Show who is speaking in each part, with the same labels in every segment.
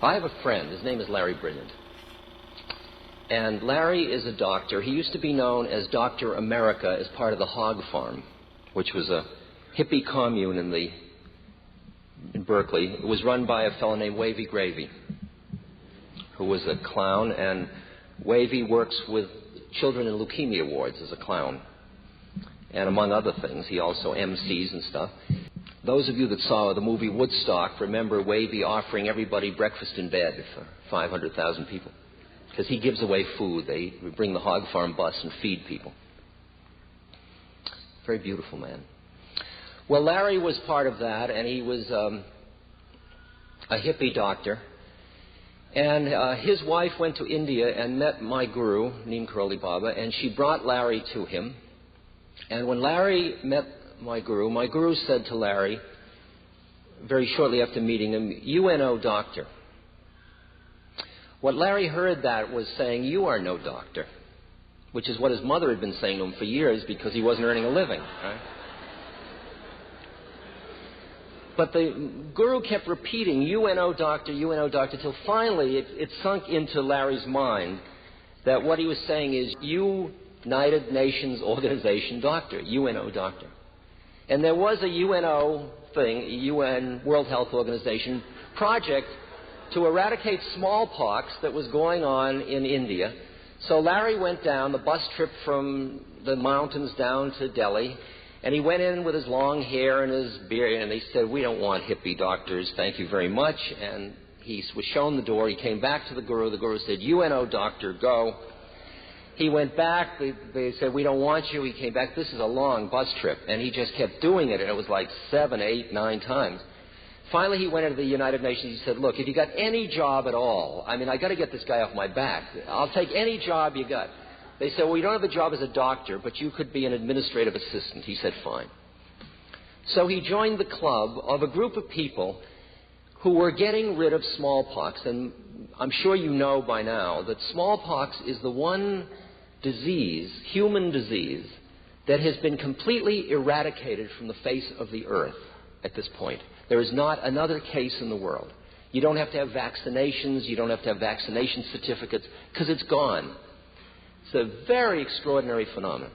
Speaker 1: I have a friend. His name is Larry Brilliant. And Larry is a doctor. He used to be known as Dr. America as part of the Hog Farm, which was a hippie commune in Berkeley. It was run by a fellow named Wavy Gravy, who was a clown, and Wavy works with children in leukemia wards as a clown. And among other things, he also MCs and stuff. Those of you that saw the movie Woodstock remember Wavy offering everybody breakfast in bed for 500,000 people. Because he gives away food. They bring the hog farm bus and feed people. Very beautiful man. Well, Larry was part of that, and he was a hippie doctor. And his wife went to India and met my guru, Neem Karoli Baba, and she brought Larry to him. And when Larry met my guru said to Larry, very shortly after meeting him, "UNO doctor." What Larry heard that was saying, "You are no doctor," which is what his mother had been saying to him for years because he wasn't earning a living. Right? But the guru kept repeating, UNO doctor, till finally it sunk into Larry's mind that what he was saying is United Nations Organization doctor, UNO doctor. And there was a UNO thing, UN World Health Organization project to eradicate smallpox that was going on in India. So Larry went down the bus trip from the mountains down to Delhi, and he went in with his long hair and his beard, and they said, "We don't want hippie doctors, thank you very much." And he was shown the door. He came back to the guru said, "UNO doctor, go." He went back. They said, "We don't want you." He came back. This is a long bus trip. And he just kept doing it, and it was like 7, 8, 9 times. Finally, he went into the United Nations. He said, "Look, if you got any job at all, I got to get this guy off my back. I'll take any job you got." They said, "Well, you don't have a job as a doctor, but you could be an administrative assistant." He said, "Fine." So he joined the club of a group of people who were getting rid of smallpox. And I'm sure you know by now that smallpox is the one disease, human disease, that has been completely eradicated from the face of the earth at this point. There is not another case in the world. You don't have to have vaccinations. You don't have to have vaccination certificates because it's gone. It's a very extraordinary phenomenon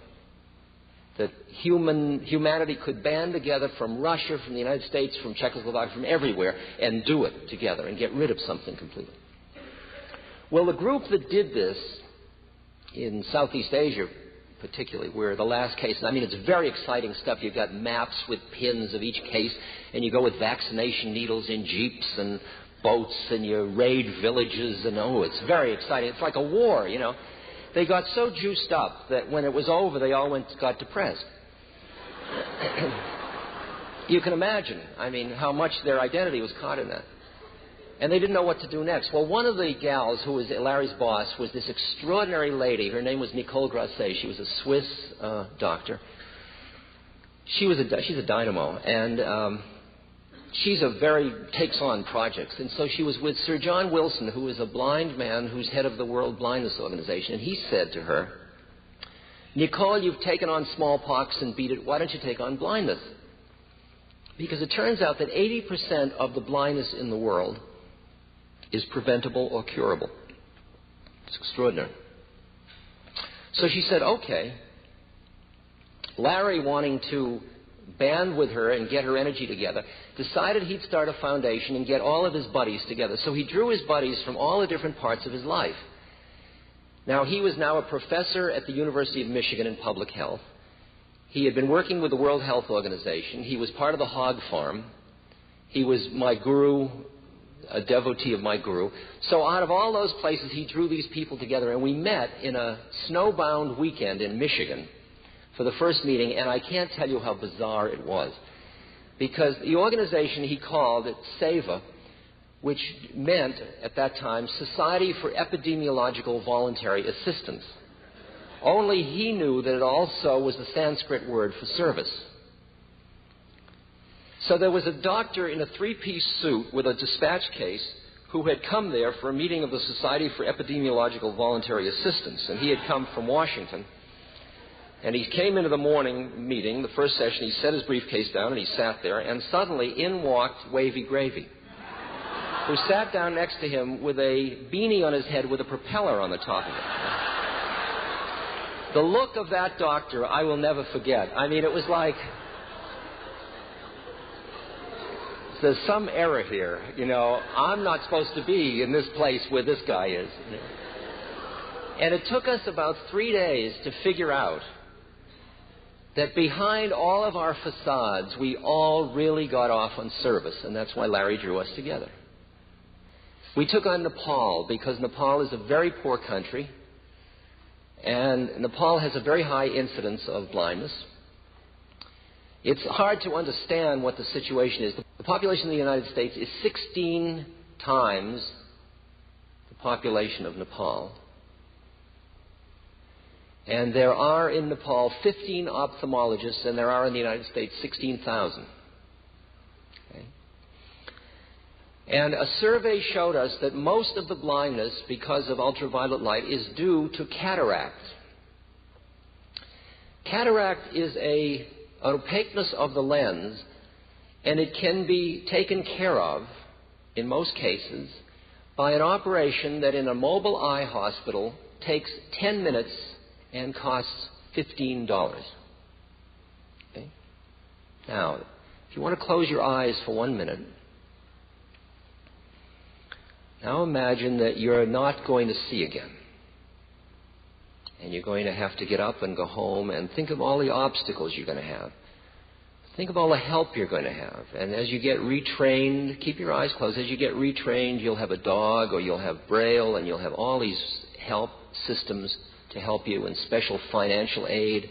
Speaker 1: that humanity could band together from Russia, from the United States, from Czechoslovakia, from everywhere, and do it together and get rid of something completely. Well, the group that did this in Southeast Asia, particularly, where the last case, it's very exciting stuff. You've got maps with pins of each case, and you go with vaccination needles in jeeps and boats, and you raid villages, and it's very exciting. It's like a war, They got so juiced up that when it was over, they all got depressed. You can imagine, how much their identity was caught in that. And they didn't know what to do next. Well, one of the gals who was Larry's boss was this extraordinary lady. Her name was Nicole Grasset. She was a Swiss doctor. She's a dynamo, and she takes on projects. And so she was with Sir John Wilson, who is a blind man who's head of the World Blindness Organization. And he said to her, "Nicole, you've taken on smallpox and beat it. Why don't you take on blindness?" Because it turns out that 80% of the blindness in the world is preventable or curable. It's extraordinary. So she said, okay. Larry, wanting to band with her and get her energy together, decided he'd start a foundation and get all of his buddies together. So he drew his buddies from all the different parts of his life. Now, he was now a professor at the University of Michigan in public health. He had been working with the World Health Organization. He was part of the hog farm. He was my guru, a devotee of my guru. So out of all those places, he drew these people together, and we met in a snowbound weekend in Michigan for the first meeting, and I can't tell you how bizarre it was. Because the organization he called it Seva, which meant, at that time, Society for Epidemiological Voluntary Assistance. Only he knew that it also was the Sanskrit word for service. So there was a doctor in a 3-piece suit with a dispatch case who had come there for a meeting of the Society for Epidemiological Voluntary Assistance, and he had come from Washington. And he came into the morning meeting, the first session. He set his briefcase down and he sat there, and suddenly in walked Wavy Gravy. who sat down next to him with a beanie on his head with a propeller on the top of it. The look of that doctor I will never forget. I mean, it was like, there's some error here. You know, I'm not supposed to be in this place where this guy is. You know? And it took us about 3 days to figure out that behind all of our facades, we all really got off on service, and that's why Larry drew us together. We took on Nepal because Nepal is a very poor country, and Nepal has a very high incidence of blindness. It's hard to understand what the situation is. The population of the United States is 16 times the population of Nepal. And there are in Nepal 15 ophthalmologists, and there are in the United States 16,000. Okay? And a survey showed us that most of the blindness because of ultraviolet light is due to cataract. Cataract is an opaqueness of the lens, and it can be taken care of, in most cases, by an operation that in a mobile eye hospital takes 10 minutes and costs $15. Okay? Now, if you want to close your eyes for 1 minute, now imagine that you're not going to see again. And you're going to have to get up and go home and think of all the obstacles you're going to have. Think of all the help you're going to have. And as you get retrained, keep your eyes closed. As you get retrained, you'll have a dog or you'll have Braille and you'll have all these help systems to help you and special financial aid,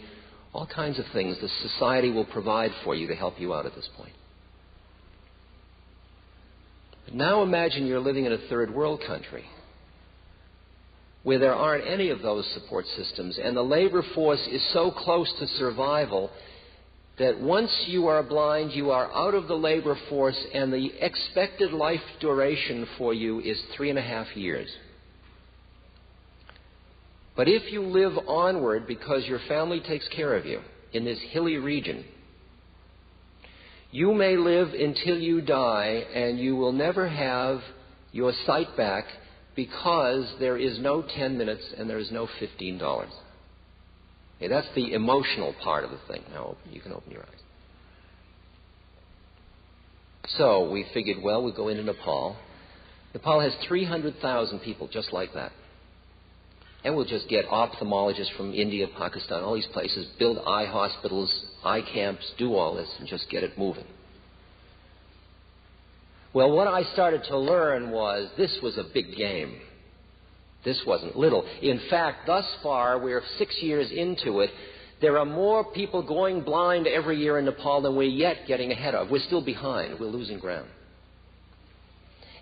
Speaker 1: all kinds of things the society will provide for you to help you out at this point. But now imagine you're living in a third world country where there aren't any of those support systems, and the labor force is so close to survival that once you are blind, you are out of the labor force, and the expected life duration for you is 3.5 years. But if you live onward because your family takes care of you in this hilly region, you may live until you die, and you will never have your sight back because there is no 10 minutes and there is no $15. Okay, that's the emotional part of the thing. Now you can open your eyes. So we figured, well, we'll go into Nepal. Nepal has 300,000 people just like that. And we'll just get ophthalmologists from India, Pakistan, all these places, build eye hospitals, eye camps, do all this, and just get it moving. Well, what I started to learn was this was a big game. This wasn't little. In fact, thus far, we're 6 years into it. There are more people going blind every year in Nepal than we're yet getting ahead of. We're still behind. We're losing ground.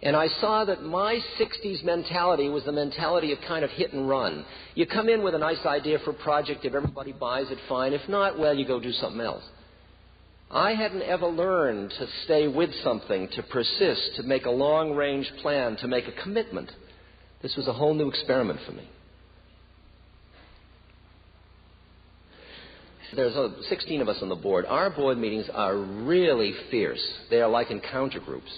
Speaker 1: And I saw that my 60s mentality was the mentality of kind of hit and run. You come in with a nice idea for a project. If everybody buys it, fine. If not, well, you go do something else. I hadn't ever learned to stay with something, to persist, to make a long-range plan, to make a commitment. This was a whole new experiment for me. There's 16 of us on the board. Our board meetings are really fierce. They are like encounter groups.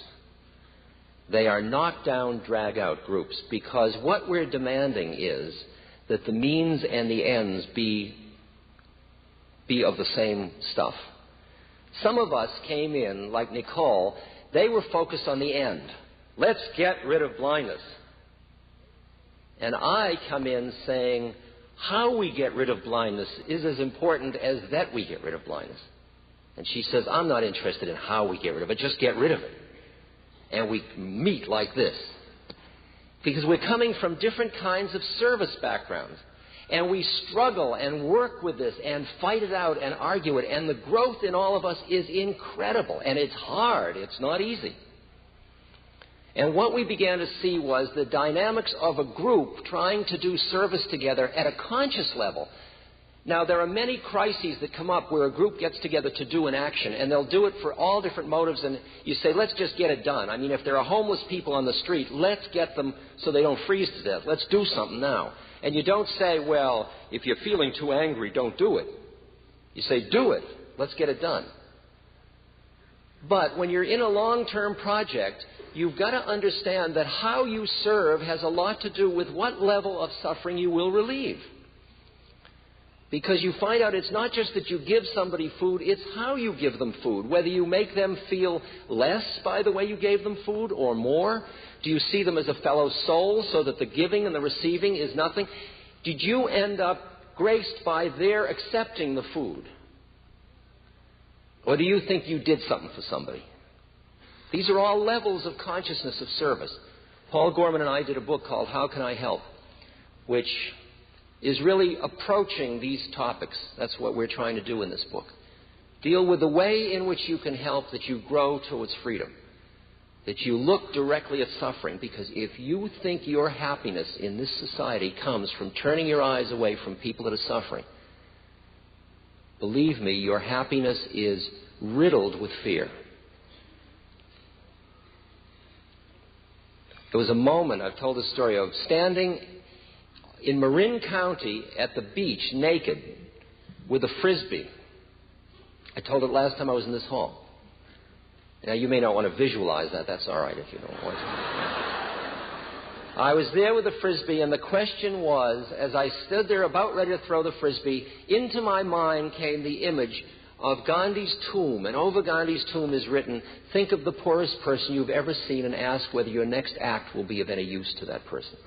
Speaker 1: They are knock-down, drag-out groups because what we're demanding is that the means and the ends be of the same stuff. Some of us came in, like Nicole, they were focused on the end. Let's get rid of blindness. And I come in saying, how we get rid of blindness is as important as that we get rid of blindness. And she says, I'm not interested in how we get rid of it, just get rid of it. And we meet like this. Because we're coming from different kinds of service backgrounds. And we struggle and work with this and fight it out and argue it. And the growth in all of us is incredible. And it's hard. It's not easy. And what we began to see was the dynamics of a group trying to do service together at a conscious level. Now, there are many crises that come up where a group gets together to do an action, and they'll do it for all different motives, and you say, let's just get it done. I mean, if there are homeless people on the street, let's get them so they don't freeze to death. Let's do something now. And you don't say, well, if you're feeling too angry, don't do it. You say, do it. Let's get it done. But when you're in a long-term project, you've got to understand that how you serve has a lot to do with what level of suffering you will relieve. Because you find out it's not just that you give somebody food, it's how you give them food. Whether you make them feel less by the way you gave them food or more. Do you see them as a fellow soul so that the giving and the receiving is nothing? Did you end up graced by their accepting the food? Or do you think you did something for somebody? These are all levels of consciousness of service. Paul Gorman and I did a book called How Can I Help? Which is really approaching these topics. That's what we're trying to do in this book. Deal with the way in which you can help that you grow towards freedom. That you look directly at suffering. Because if you think your happiness in this society comes from turning your eyes away from people that are suffering, believe me, your happiness is riddled with fear. There was a moment, I've told this story, of standing in Marin County at the beach, naked, with a frisbee. I told it last time I was in this hall. Now, you may not want to visualize that. That's all right if you don't want to. I was there with a frisbee, and the question was, as I stood there about ready to throw the frisbee, into my mind came the image of Gandhi's tomb. And over Gandhi's tomb is written, think of the poorest person you've ever seen and ask whether your next act will be of any use to that person.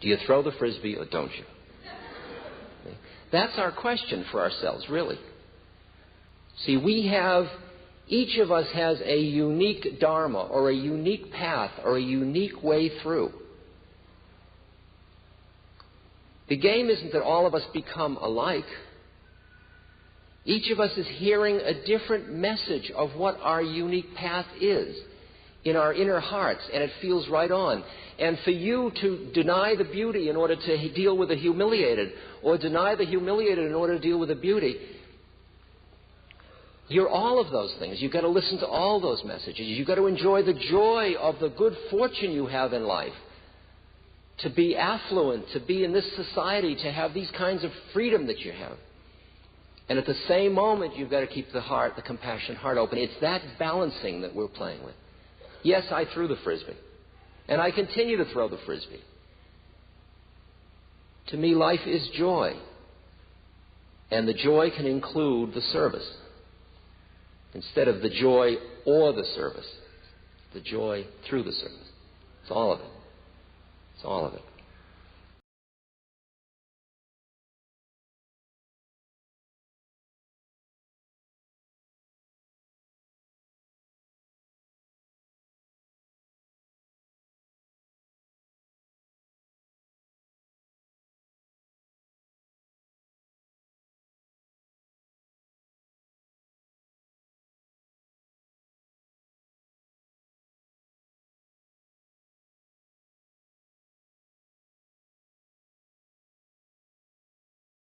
Speaker 1: Do you throw the frisbee or don't you? That's our question for ourselves, really. See, each of us has a unique dharma or a unique path or a unique way through. The game isn't that all of us become alike. Each of us is hearing a different message of what our unique path is in our inner hearts, and it feels right on. And for you to deny the beauty in order to deal with the humiliated, or deny the humiliated in order to deal with the beauty, you're all of those things. You've got to listen to all those messages. You've got to enjoy the joy of the good fortune you have in life. To be affluent, to be in this society, to have these kinds of freedom that you have. And at the same moment, you've got to keep the heart, the compassionate heart open. It's that balancing that we're playing with. Yes, I threw the frisbee. And I continue to throw the frisbee. To me, life is joy. And the joy can include the service. Instead of the joy or the service. The joy through the service. It's all of it. It's all of it.